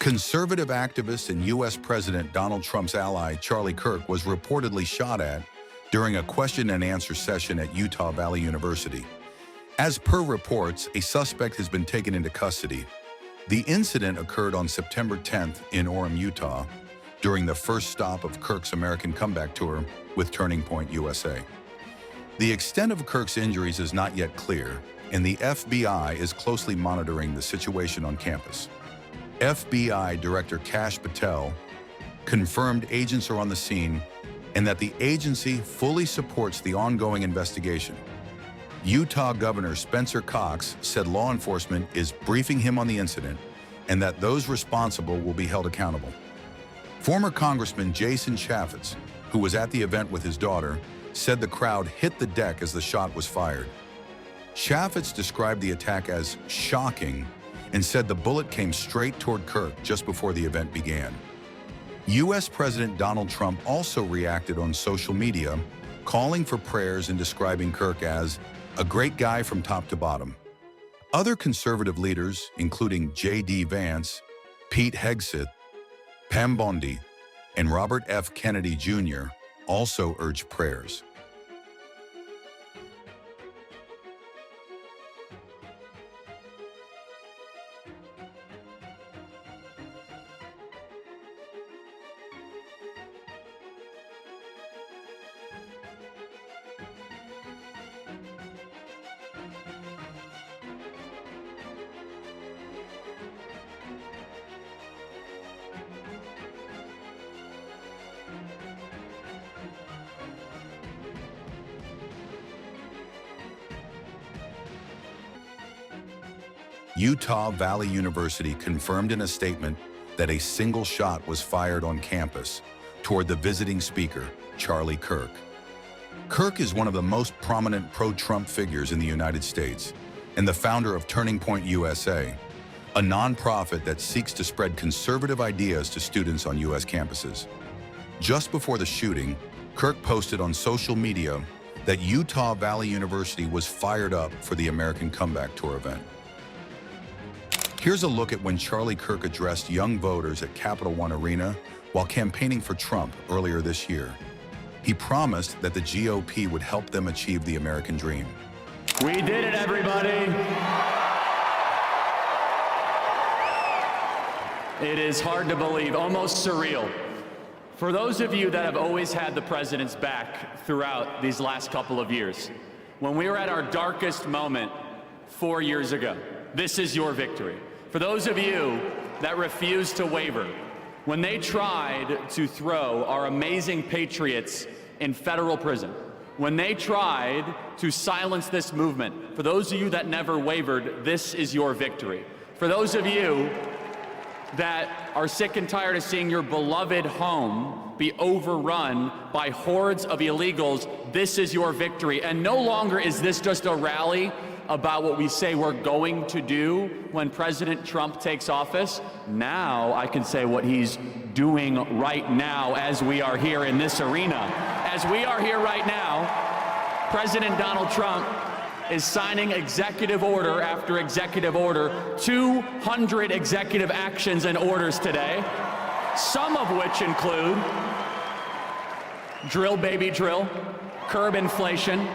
Conservative activist and U.S. President Donald Trump's ally, Charlie Kirk, was reportedly shot at during a question and answer session at Utah Valley University. As per reports, a suspect has been taken into custody. The incident occurred on September 10th in Orem, Utah, during the first stop of Kirk's American comeback tour with Turning Point USA. The extent of Kirk's injuries is not yet clear, and the FBI is closely monitoring the situation on campus. FBI Director Kash Patel confirmed agents are on the scene and that the agency fully supports the ongoing investigation. Utah Governor Spencer Cox said law enforcement is briefing him on the incident and that those responsible will be held accountable. Former Congressman Jason Chaffetz, who was at the event with his daughter, said the crowd hit the deck as the shot was fired. Chaffetz described the attack as shocking and said the bullet came straight toward Kirk just before the event began. U.S. President Donald Trump also reacted on social media, calling for prayers and describing Kirk as a great guy from top to bottom. Other conservative leaders, including JD Vance, Pete Hegseth, Pam Bondi, and Robert F. Kennedy Jr., also urged prayers. Utah Valley University confirmed in a statement that a single shot was fired on campus toward the visiting speaker, Charlie Kirk. Kirk is one of the most prominent pro-Trump figures in the United States and the founder of Turning Point USA, a nonprofit that seeks to spread conservative ideas to students on U.S. campuses. Just before the shooting, Kirk posted on social media that Utah Valley University was fired up for the American Comeback Tour event. Here's a look at when Charlie Kirk addressed young voters at Capital One Arena while campaigning for Trump earlier this year. He promised that the GOP would help them achieve the American dream. We did it, everybody. It is hard to believe, almost surreal. For those of you that have always had the president's back throughout these last couple of years, when we were at our darkest moment 4 years ago, this is your victory. For those of you that refuse to waver, when they tried to throw our amazing patriots in federal prison, when they tried to silence this movement, for those of you that never wavered, this is your victory. For those of you that are sick and tired of seeing your beloved home be overrun by hordes of illegals, this is your victory. And no longer is this just a rally about what we say we're going to do when President Trump takes office. Now I can say what he's doing right now as we are here in this arena. As we are here right now, President Donald Trump is signing executive order after executive order, 200 executive actions and orders today, some of which include drill baby drill, curb inflation,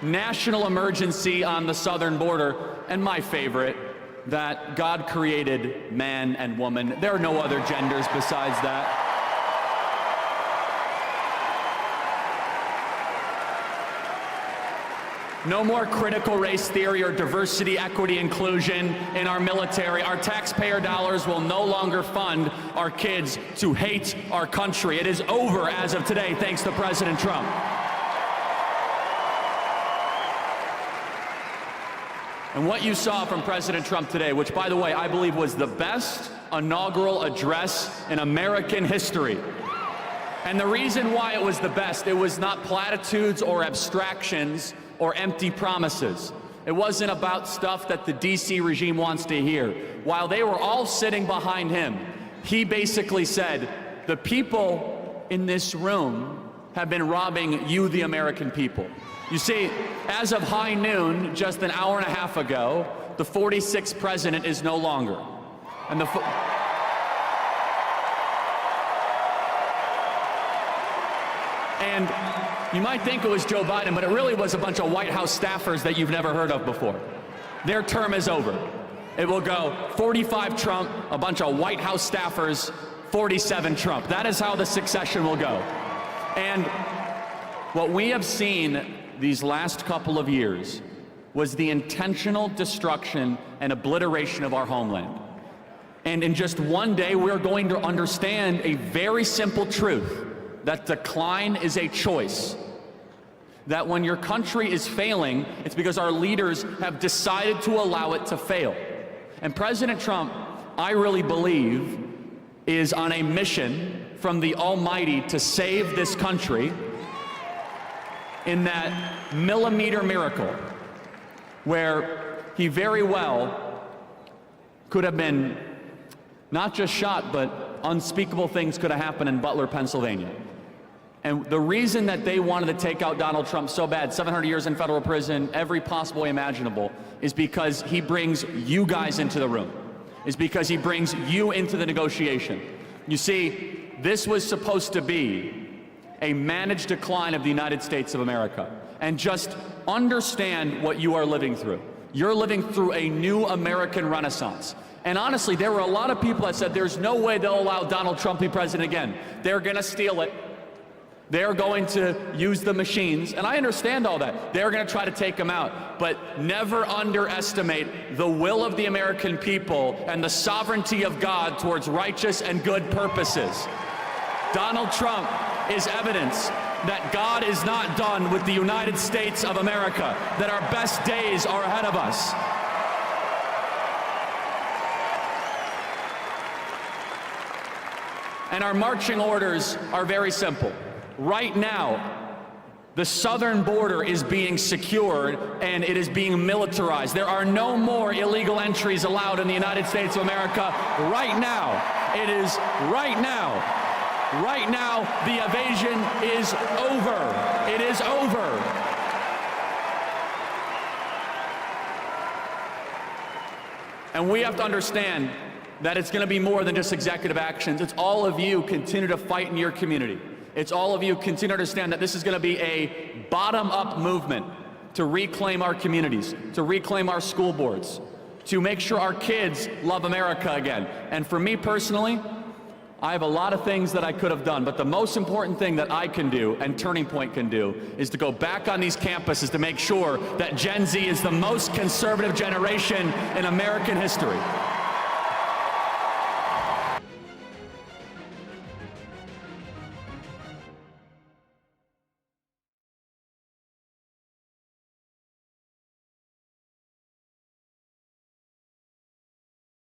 national emergency on the southern border, and my favorite, that God created man and woman. There are no other genders besides that. No more critical race theory or diversity, equity, inclusion in our military. Our taxpayer dollars will no longer fund our kids to hate our country. It is over as of today, thanks to President Trump. And what you saw from President Trump today, which, by the way, I believe was the best inaugural address in American history. And the reason why it was the best, it was not platitudes or abstractions or empty promises. It wasn't about stuff that the DC regime wants to hear. While they were all sitting behind him, he basically said, the people in this room have been robbing you, the American people. You see, as of high noon, just an hour and a half ago, the 46th president is no longer. And And you might think it was Joe Biden, but it really was a bunch of White House staffers that you've never heard of before. Their term is over. It will go 45 Trump, a bunch of White House staffers, 47 Trump. That is how the succession will go. And what we have seen these last couple of years was the intentional destruction and obliteration of our homeland. And in just one day, we're going to understand a very simple truth, that decline is a choice. That when your country is failing, it's because our leaders have decided to allow it to fail. And President Trump, I really believe, is on a mission from the Almighty to save this country in that millimeter miracle where he very well could have been not just shot, but unspeakable things could have happened in Butler, Pennsylvania. And the reason that they wanted to take out Donald Trump so bad, 700 years in federal prison, every possible way imaginable, is because he brings you guys into the room, is because he brings you into the negotiation. You see, this was supposed to be a managed decline of the United States of America. And just understand what you are living through. You're living through a new American renaissance. And honestly, there were a lot of people that said there's no way they'll allow Donald Trump to be president again. They're gonna steal it. They're going to use the machines, and I understand all that. They're going to try to take him out, but never underestimate the will of the American people and the sovereignty of God towards righteous and good purposes. Donald Trump is evidence that God is not done with the United States of America, that our best days are ahead of us. And our marching orders are very simple. Right now, the southern border is being secured and it is being militarized. There are no more illegal entries allowed in the United States of America right now. It is right now. Right now, the invasion is over. It is over. And we have to understand that it's going to be more than just executive actions. It's all of you continue to fight in your community. It's all of you continue to understand that this is going to be a bottom-up movement to reclaim our communities, to reclaim our school boards, to make sure our kids love America again. And for me personally, I have a lot of things that I could have done, but the most important thing that I can do and Turning Point can do is to go back on these campuses to make sure that Gen Z is the most conservative generation in American history.